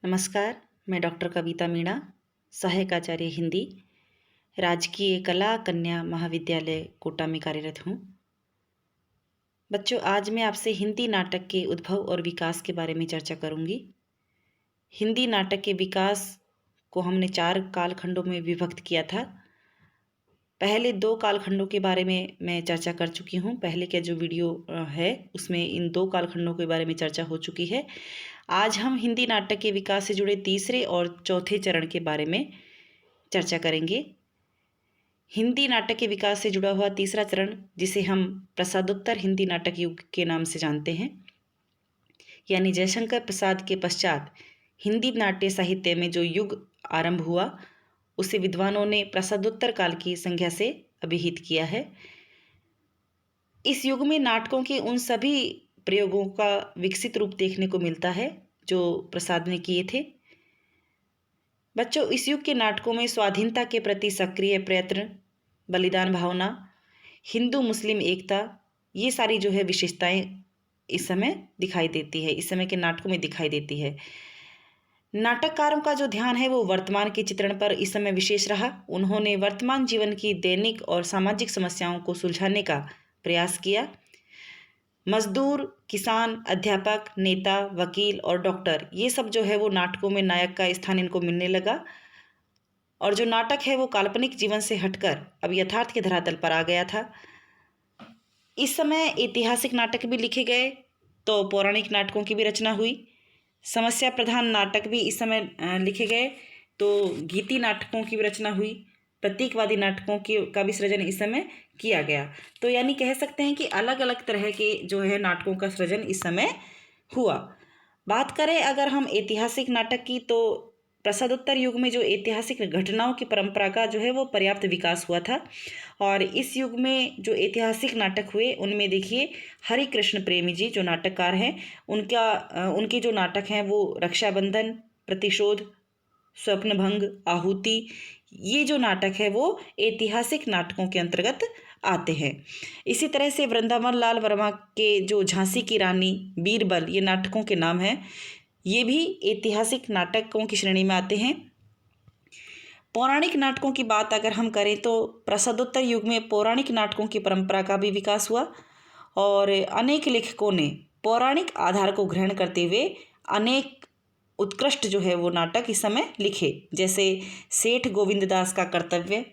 नमस्कार। मैं डॉक्टर कविता मीणा, सहायक आचार्य हिंदी, राजकीय कला कन्या महाविद्यालय कोटा में कार्यरत हूँ। बच्चों, आज मैं आपसे हिंदी नाटक के उद्भव और विकास के बारे में चर्चा करूँगी। हिंदी नाटक के विकास को हमने 4 कालखंडों में विभक्त किया था। पहले 2 कालखंडों के बारे में मैं चर्चा कर चुकी हूँ। पहले का जो वीडियो है उसमें इन 2 कालखंडों के बारे में चर्चा हो चुकी है। आज हम हिंदी नाटक के विकास से जुड़े तीसरे और चौथे चरण के बारे में चर्चा करेंगे। हिंदी नाटक के विकास से जुड़ा हुआ तीसरा चरण, जिसे हम प्रसादोत्तर हिंदी नाटक युग के नाम से जानते हैं, यानी जयशंकर प्रसाद के पश्चात हिंदी नाट्य साहित्य में जो युग आरंभ हुआ, उसे विद्वानों ने प्रसादोत्तर काल की संज्ञा से अभिहित किया है। इस युग में नाटकों के उन सभी प्रयोगों का विकसित रूप देखने को मिलता है जो प्रसाद ने किए थे। बच्चों, इस युग के नाटकों में स्वाधीनता के प्रति सक्रिय प्रयत्न, बलिदान भावना, हिंदू मुस्लिम एकता, ये सारी जो है विशेषताएं इस समय दिखाई देती है, इस समय के नाटकों में दिखाई देती है। नाटककारों का जो ध्यान है वो वर्तमान के चित्रण पर इस समय विशेष रहा। उन्होंने वर्तमान जीवन की दैनिक और सामाजिक समस्याओं को सुलझाने का प्रयास किया। मजदूर, किसान, अध्यापक, नेता, वकील और डॉक्टर, ये सब जो है वो नाटकों में नायक का स्थान इनको मिलने लगा। और जो नाटक है वो काल्पनिक जीवन से हटकर अब यथार्थ के धरातल पर आ गया था। इस समय ऐतिहासिक नाटक भी लिखे गए तो पौराणिक नाटकों की भी रचना हुई। समस्या प्रधान नाटक भी इस समय लिखे गए तो गीति नाटकों की भी रचना हुई। प्रतीकवादी नाटकों की का भी सृजन इस समय किया गया। तो यानी कह सकते हैं कि अलग अलग तरह के जो है नाटकों का सृजन इस समय हुआ। बात करें अगर हम ऐतिहासिक नाटक की, तो प्रसादोत्तर युग में जो ऐतिहासिक घटनाओं की परंपरा का जो है वो पर्याप्त विकास हुआ था। और इस युग में जो ऐतिहासिक नाटक हुए उनमें देखिए, हरि कृष्ण प्रेमी जी जो नाटककार हैं, उनके जो नाटक हैं वो रक्षाबंधन, प्रतिशोध, स्वप्नभंग, आहुति, ये जो नाटक है वो ऐतिहासिक नाटकों के अंतर्गत आते हैं। इसी तरह से वृंदावन लाल वर्मा के जो झांसी की रानी, बीरबल, ये नाटकों के नाम हैं, ये भी ऐतिहासिक नाटकों की श्रेणी में आते हैं। पौराणिक नाटकों की बात अगर हम करें तो प्रसादोत्तर युग में पौराणिक नाटकों की परंपरा का भी विकास हुआ और अनेक लेखकों ने पौराणिक आधार को ग्रहण करते हुए अनेक उत्कृष्ट जो है वो नाटक इस समय लिखे, जैसे सेठ गोविंददास का कर्तव्य,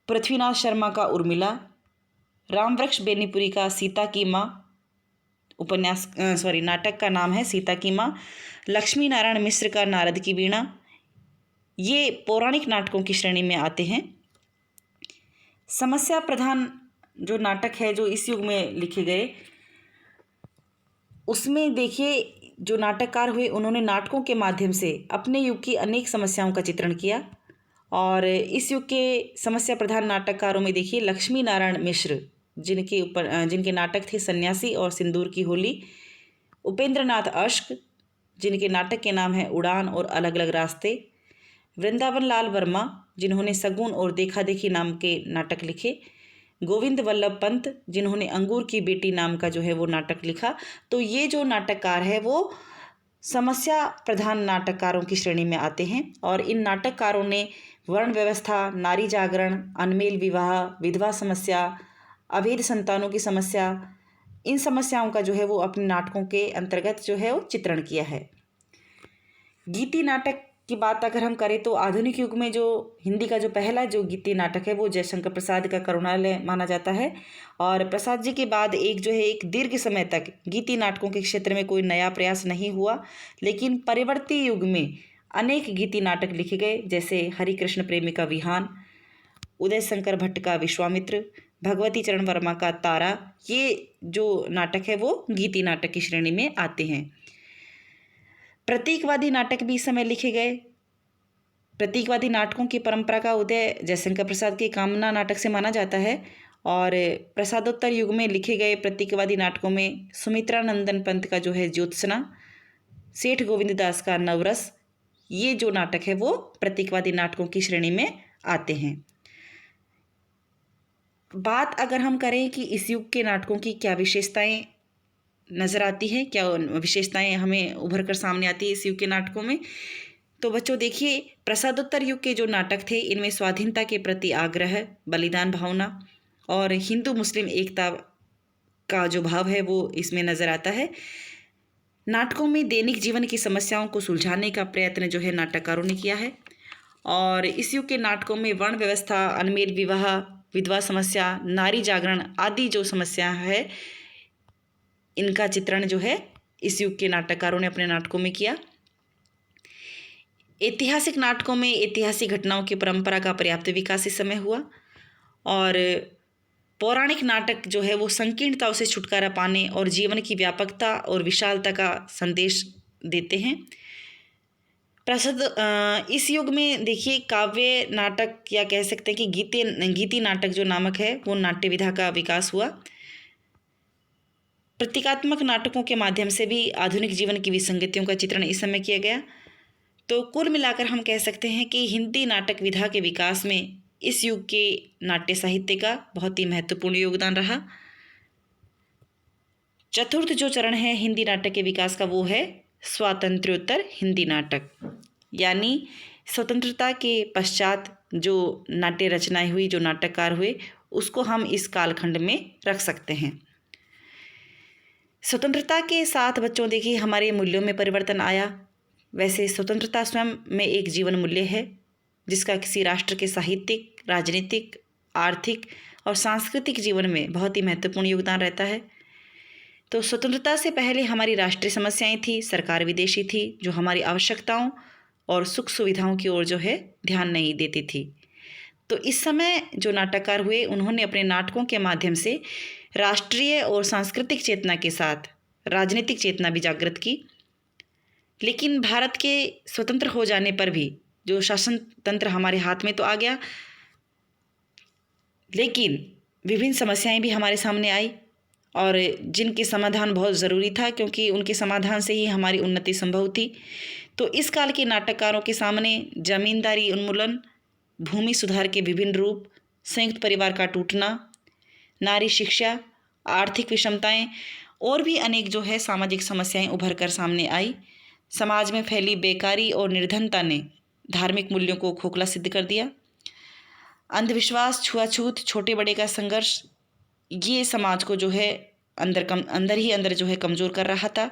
पृथ्वीनाथ शर्मा का उर्मिला, रामवृक्ष बेनीपुरी का सीता की माँ, नाटक का नाम है सीता की माँ, लक्ष्मी नारायण मिश्र का नारद की वीणा, ये पौराणिक नाटकों की श्रेणी में आते हैं। समस्या प्रधान जो नाटक है जो इस युग में लिखे गए, उसमें देखिए जो नाटककार हुए उन्होंने नाटकों के माध्यम से अपने युग की अनेक समस्याओं का चित्रण किया। और इस युग के समस्या प्रधान नाटककारों में देखिए लक्ष्मी नारायण मिश्र, जिनके नाटक थे सन्यासी और सिंदूर की होली, उपेंद्रनाथ अश्क, जिनके नाटक के नाम है उड़ान और अलग अलग रास्ते, वृंदावन लाल वर्मा, जिन्होंने सगुन और देखा देखी नाम के नाटक लिखे, गोविंद वल्लभ पंत, जिन्होंने अंगूर की बेटी नाम का जो है वो नाटक लिखा। तो ये जो नाटककार है वो समस्या प्रधान नाटककारों की श्रेणी में आते हैं। और इन नाटककारों ने वर्ण व्यवस्था, नारी जागरण, अनमेल विवाह, विधवा समस्या, अवैध संतानों की समस्या, इन समस्याओं का जो है वो अपने नाटकों के अंतर्गत जो है वो चित्रण किया है। गीति नाटक की बात अगर हम करें तो आधुनिक युग में जो हिंदी का जो पहला जो गीति नाटक है वो जयशंकर प्रसाद का करुणालय माना जाता है। और प्रसाद जी के बाद एक दीर्घ समय तक गीति नाटकों के क्षेत्र में कोई नया प्रयास नहीं हुआ, लेकिन परिवर्ती युग में अनेक गीति नाटक लिखे गए, जैसे हरि कृष्ण प्रेमी का विहान, उदय शंकर भट्ट का विश्वामित्र, भगवती चरण वर्मा का तारा, ये जो नाटक है वो गीति नाटक की श्रेणी में आते हैं। प्रतीकवादी नाटक भी इस समय लिखे गए। प्रतीकवादी नाटकों की परंपरा का उदय जयशंकर प्रसाद के कामना नाटक से माना जाता है। और प्रसादोत्तर युग में लिखे गए प्रतीकवादी नाटकों में सुमित्रा नंदन पंत का जो है ज्योत्सना, सेठ गोविंददास का नवरस, ये जो नाटक है वो प्रतीकवादी नाटकों की श्रेणी में आते हैं। बात अगर हम करें कि इस युग के नाटकों की क्या विशेषताएं नज़र आती है, क्या विशेषताएं हमें उभर कर सामने आती है इस युग के नाटकों में। तो बच्चों देखिए, प्रसादोत्तर युग के जो नाटक थे इनमें स्वाधीनता के प्रति आग्रह, बलिदान भावना और हिंदू मुस्लिम एकता का जो भाव है वो इसमें नज़र आता है। नाटकों में दैनिक जीवन की समस्याओं को सुलझाने का प्रयत्न जो है नाटककारों ने किया है। और इस युग के नाटकों में वर्ण व्यवस्था, अनमेल विवाह, विधवा समस्या, नारी जागरण आदि जो समस्या है इनका चित्रण जो है इस युग के नाटककारों ने अपने नाटकों में किया। ऐतिहासिक नाटकों में ऐतिहासिक घटनाओं की परंपरा का पर्याप्त विकास इस समय हुआ। और पौराणिक नाटक जो है वो संकीर्णताओं से छुटकारा पाने और जीवन की व्यापकता और विशालता का संदेश देते हैं। प्रसिद्ध इस युग में देखिए काव्य नाटक या कह सकते हैं कि गीति नाटक जो नामक है वो नाट्य विधा का विकास हुआ। प्रतीकात्मक नाटकों के माध्यम से भी आधुनिक जीवन की विसंगतियों का चित्रण इस समय किया गया। तो कुल मिलाकर हम कह सकते हैं कि हिंदी नाटक विधा के विकास में इस युग के नाट्य साहित्य का बहुत ही महत्वपूर्ण योगदान रहा। चतुर्थ जो चरण है हिंदी नाटक के विकास का वो है स्वातंत्र्योत्तर हिंदी नाटक, यानी स्वतंत्रता के पश्चात जो नाट्य रचनाएं हुई, जो नाटककार हुए, उसको हम इस कालखंड में रख सकते हैं। स्वतंत्रता के साथ बच्चों देखिए हमारे मूल्यों में परिवर्तन आया। वैसे स्वतंत्रता स्वयं में एक जीवन मूल्य है जिसका किसी राष्ट्र के साहित्यिक, राजनीतिक, आर्थिक और सांस्कृतिक जीवन में बहुत ही महत्वपूर्ण योगदान रहता है। तो स्वतंत्रता से पहले हमारी राष्ट्रीय समस्याएं थी, सरकार विदेशी थी जो हमारी आवश्यकताओं और सुख सुविधाओं की ओर जो है ध्यान नहीं देती थी। तो इस समय जो नाटककार हुए उन्होंने अपने नाटकों के माध्यम से राष्ट्रीय और सांस्कृतिक चेतना के साथ राजनीतिक चेतना भी जागृत की। लेकिन भारत के स्वतंत्र हो जाने पर भी जो शासन तंत्र हमारे हाथ में तो आ गया, लेकिन विभिन्न समस्याएं भी हमारे सामने आई और जिनके समाधान बहुत ज़रूरी था क्योंकि उनके समाधान से ही हमारी उन्नति संभव थी। तो इस काल के नाटककारों के सामने जमींदारी उन्मूलन, भूमि सुधार के विभिन्न रूप, संयुक्त परिवार का टूटना, नारी शिक्षा, आर्थिक विषमताएं और भी अनेक जो है सामाजिक समस्याएं उभर कर सामने आई। समाज में फैली बेकारी और निर्धनता ने धार्मिक मूल्यों को खोखला सिद्ध कर दिया। अंधविश्वास, छुआछूत, छोटे बड़े का संघर्ष, ये समाज को जो है अंदर ही अंदर जो है कमज़ोर कर रहा था।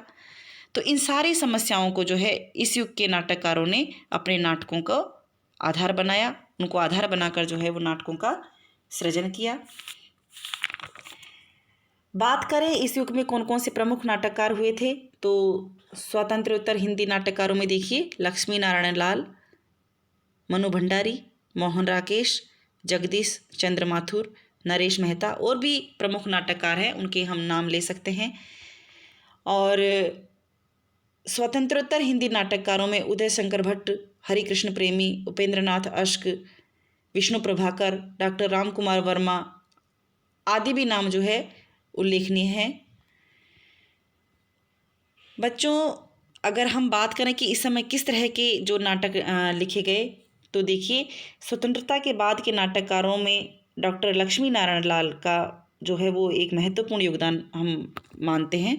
तो इन सारी समस्याओं को जो है इस युग के नाटककारों ने अपने नाटकों को आधार बनाया, उनको आधार बनाकर जो है वो नाटकों का सृजन किया। बात करें इस युग में कौन कौन से प्रमुख नाटककार हुए थे, तो स्वातंत्र्योत्तर हिंदी नाटककारों में देखिए लक्ष्मी नारायण लाल, मनु भंडारी, मोहन राकेश, जगदीश चंद्र माथुर, नरेश मेहता और भी प्रमुख नाटककार हैं, उनके हम नाम ले सकते हैं। और स्वतंत्रोत्तर हिंदी नाटककारों में उदय शंकर भट्ट, हरिकृष्ण प्रेमी, उपेंद्र नाथ अश्क, विष्णु प्रभाकर, डॉक्टर राम कुमार वर्मा आदि भी नाम जो है उल्लेखनीय हैं। बच्चों अगर हम बात करें कि इस समय किस तरह के जो नाटक लिखे गए, तो देखिए स्वतंत्रता के बाद के नाटककारों में डॉक्टर लक्ष्मी नारायण लाल का जो है वो एक महत्वपूर्ण योगदान हम मानते हैं।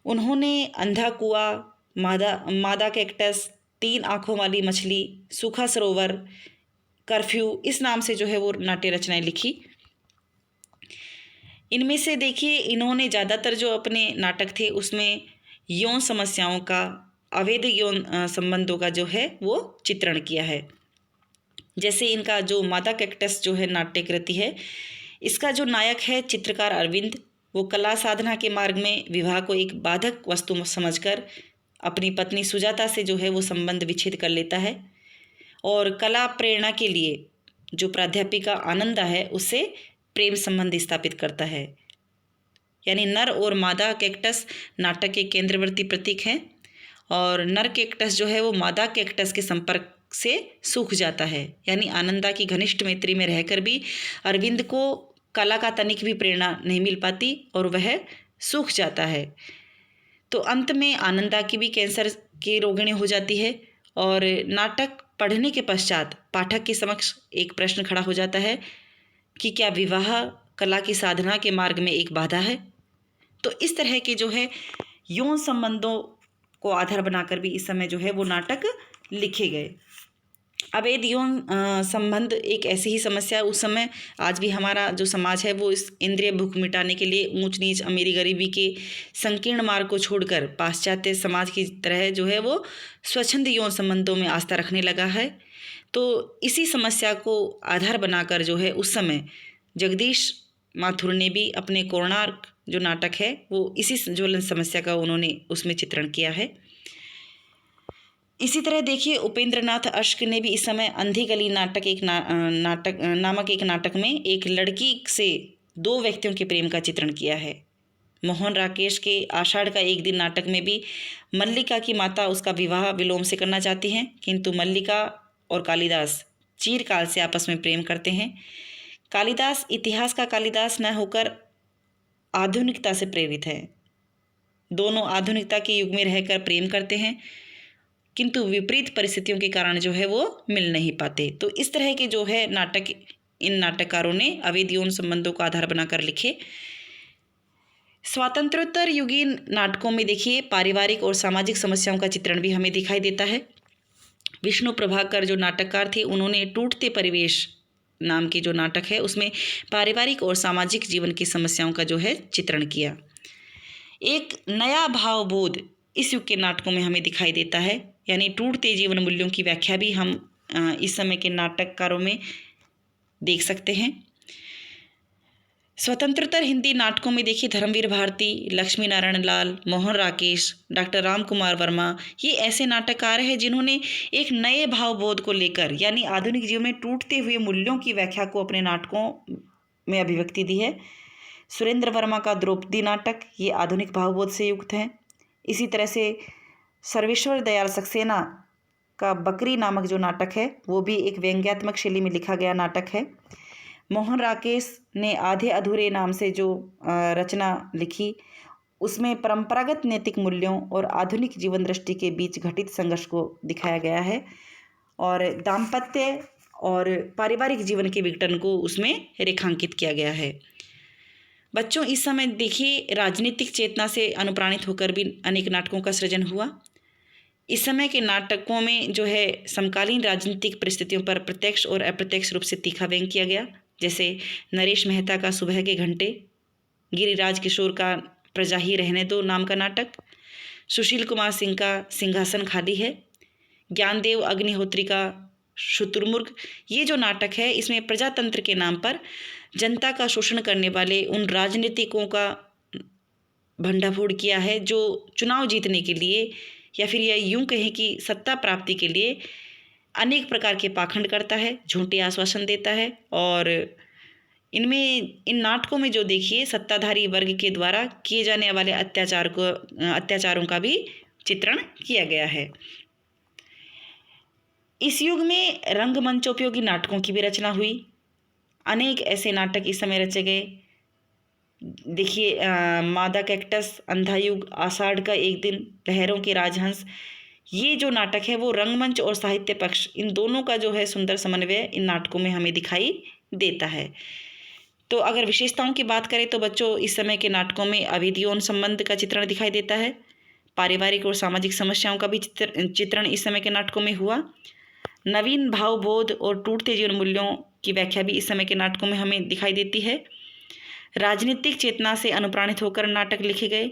उन्होंने अंधा कुआं, मादा कैक्टस, 3 आँखों वाली मछली, सूखा सरोवर, कर्फ्यू इस नाम से जो है वो नाट्य रचनाएं लिखी। इनमें से देखिए इन्होंने ज़्यादातर जो अपने नाटक थे उसमें यौन समस्याओं का, अवैध यौन संबंधों का जो है वो चित्रण किया है। जैसे इनका जो मादा कैक्टस जो है नाट्य कृति है, इसका जो नायक है चित्रकार अरविंद, वो कला साधना के मार्ग में विवाह को एक बाधक वस्तु समझकर अपनी पत्नी सुजाता से जो है वो संबंध विच्छेद कर लेता है और कला प्रेरणा के लिए जो प्राध्यापिका आनंदा है उससे प्रेम संबंध स्थापित करता है। यानी नर और मादा कैक्टस नाटक के केंद्रवर्ती प्रतीक हैं और नर कैक्टस जो है वो मादा कैक्टस के संपर्क से सूख जाता है। यानी आनंदा की घनिष्ठ मैत्री में रहकर भी अरविंद को कला का तनिक भी प्रेरणा नहीं मिल पाती और वह सूख जाता है। तो अंत में आनंदा की भी कैंसर की रोगिणी हो जाती है और नाटक पढ़ने के पश्चात पाठक के समक्ष एक प्रश्न खड़ा हो जाता है कि क्या विवाह कला की साधना के मार्ग में एक बाधा है। तो इस तरह के जो है यौन संबंधों को आधार बनाकर भी इस समय जो है वो नाटक लिखे गए। अवैध यौन संबंध एक ऐसी ही समस्या उस समय आज भी हमारा जो समाज है वो इस इंद्रिय भूख मिटाने के लिए ऊंच नीच अमीरी गरीबी के संकीर्ण मार्ग को छोड़कर पाश्चात्य समाज की तरह जो है वो स्वच्छंद यौन संबंधों में आस्था रखने लगा है। तो इसी समस्या को आधार बनाकर जो है उस समय जगदीश माथुर ने भी अपने कोणार्क जो नाटक है वो इसी ज्वलन समस्या का उन्होंने उसमें चित्रण किया है। इसी तरह देखिए उपेंद्र नाथ अश्क ने भी इस समय अंधी गली नामक एक नाटक में एक लड़की से दो व्यक्तियों के प्रेम का चित्रण किया है। मोहन राकेश के आषाढ़ का एक दिन नाटक में भी मल्लिका की माता उसका विवाह विलोम से करना चाहती हैं, किंतु मल्लिका और कालिदास चिरकाल से आपस में प्रेम करते हैं। कालिदास इतिहास का कालिदास न होकर आधुनिकता से प्रेरित है। दोनों आधुनिकता के युग में रहकर प्रेम करते हैं, किंतु विपरीत परिस्थितियों के कारण जो है वो मिल नहीं पाते। तो इस तरह के जो है नाटक इन नाटककारों ने अवैध यौन संबंधों को आधार बनाकर लिखे। स्वातंत्रोत्तर युगीन नाटकों में देखिए पारिवारिक और सामाजिक समस्याओं का चित्रण भी हमें दिखाई देता है। विष्णु प्रभाकर जो नाटककार थे उन्होंने टूटते परिवेश नाम की जो नाटक है उसमें पारिवारिक और सामाजिक जीवन की समस्याओं का जो है चित्रण किया। एक नया भावबोध इस युग के नाटकों में हमें दिखाई देता है, यानी टूटते जीवन मूल्यों की व्याख्या भी हम इस समय के नाटककारों में देख सकते हैं। स्वतंत्रोत्तर हिंदी नाटकों में देखिए धर्मवीर भारती, लक्ष्मी नारायण लाल, मोहन राकेश, डॉक्टर राम कुमार वर्मा ये ऐसे नाटककार हैं जिन्होंने एक नए भावबोध को लेकर यानी आधुनिक जीवन में टूटते हुए मूल्यों की व्याख्या को अपने नाटकों में अभिव्यक्ति दी है। सुरेंद्र वर्मा का द्रौपदी नाटक ये आधुनिक भावबोध से युक्त है। इसी तरह से सर्वेश्वर दयाल सक्सेना का बकरी नामक जो नाटक है वो भी एक व्यंग्यात्मक शैली में लिखा गया नाटक है। मोहन राकेश ने आधे अधूरे नाम से जो रचना लिखी उसमें परंपरागत नैतिक मूल्यों और आधुनिक जीवन दृष्टि के बीच घटित संघर्ष को दिखाया गया है और दाम्पत्य और पारिवारिक जीवन के विघटन को उसमें रेखांकित किया गया है। बच्चों इस समय देखिए राजनीतिक चेतना से अनुप्राणित होकर भी अनेक नाटकों का सृजन हुआ। इस समय के नाटकों में जो है समकालीन राजनीतिक परिस्थितियों पर प्रत्यक्ष और अप्रत्यक्ष रूप से तीखा व्यंग किया गया, जैसे नरेश मेहता का सुबह के घंटे, गिरिराज किशोर का प्रजा ही रहने दो नाम का नाटक, सुशील कुमार सिंह का सिंहासन खाली है, ज्ञानदेव अग्निहोत्री का शुतुरमुर्ग। ये जो नाटक है इसमें प्रजातंत्र के नाम पर जनता का शोषण करने वाले उन राजनीतिकों का भंडाफोड़ किया है जो चुनाव जीतने के लिए या फिर यह यूं कहें कि सत्ता प्राप्ति के लिए अनेक प्रकार के पाखंड करता है, झूठे आश्वासन देता है। और इन नाटकों में जो देखिए सत्ताधारी वर्ग के द्वारा किए जाने वाले अत्याचारों का भी चित्रण किया गया है। इस युग में रंगमंचोपयोगी नाटकों की भी रचना हुई। अनेक ऐसे नाटक इस समय रचे गए। देखिए मादा कैक्टस, अंधा युग, आषाढ़ का एक दिन, लहरों के राजहंस, ये जो नाटक है वो रंगमंच और साहित्य पक्ष इन दोनों का जो है सुंदर समन्वय इन नाटकों में हमें दिखाई देता है। तो अगर विशेषताओं की बात करें तो बच्चों इस समय के नाटकों में अवैध यौन संबंध का चित्रण दिखाई देता है। पारिवारिक और सामाजिक समस्याओं का भी चित्रण इस समय के नाटकों में हुआ। नवीन भावबोध और टूटते जीवन मूल्यों की व्याख्या भी इस समय के नाटकों में हमें दिखाई देती है। राजनीतिक चेतना से अनुप्राणित होकर नाटक लिखे गए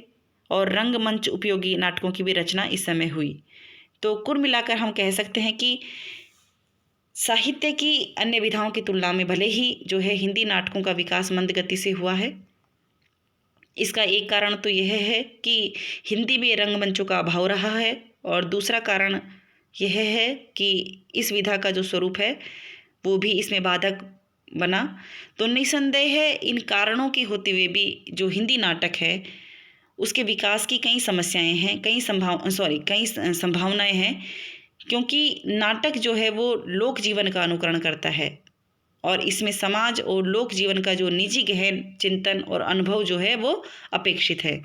और रंगमंच उपयोगी नाटकों की भी रचना इस समय हुई। तो कुल मिलाकर हम कह सकते हैं कि साहित्य की अन्य विधाओं की तुलना में भले ही जो है हिंदी नाटकों का विकास मंद गति से हुआ है। इसका एक कारण तो यह है कि हिंदी में रंगमंचों का अभाव रहा है और दूसरा कारण यह है कि इस विधा का जो स्वरूप है वो भी इसमें बाधक बना। तो निसंदेह है इन कारणों के होते हुए भी जो हिंदी नाटक है उसके विकास की कई समस्याएं हैं, कई संभावनाएं हैं, क्योंकि नाटक जो है वो लोक जीवन का अनुकरण करता है और इसमें समाज और लोक जीवन का जो निजी गहन चिंतन और अनुभव जो है वो अपेक्षित है।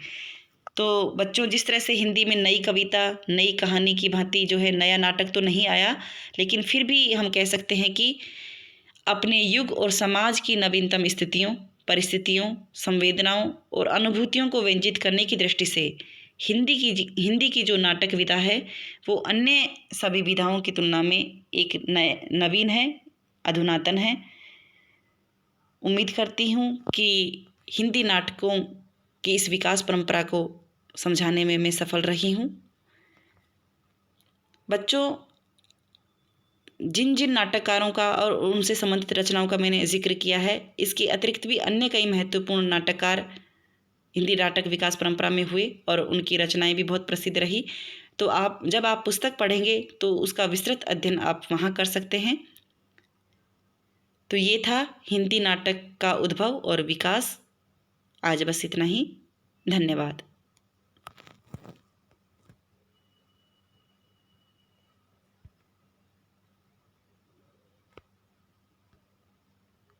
तो बच्चों जिस तरह से हिंदी में नई कविता, नई कहानी की भांति जो है नया नाटक तो नहीं आया, लेकिन फिर भी हम कह सकते हैं कि अपने युग और समाज की नवीनतम स्थितियों, परिस्थितियों, संवेदनाओं और अनुभूतियों को व्यंजित करने की दृष्टि से हिंदी की जो नाटक विधा है वो अन्य सभी विधाओं की तुलना में एक नवीन है, अधुनातन है। उम्मीद करती हूँ कि हिंदी नाटकों की इस विकास परंपरा को समझाने में मैं सफल रही हूँ। बच्चों, जिन जिन नाटककारों का और उनसे संबंधित रचनाओं का मैंने जिक्र किया है, इसके अतिरिक्त भी अन्य कई महत्वपूर्ण नाटककार हिंदी नाटक विकास परंपरा में हुए और उनकी रचनाएं भी बहुत प्रसिद्ध रही। तो जब आप पुस्तक पढ़ेंगे तो उसका विस्तृत अध्ययन आप वहाँ कर सकते हैं। तो ये था हिंदी नाटक का उद्भव और विकास। आज बस इतना ही। धन्यवाद।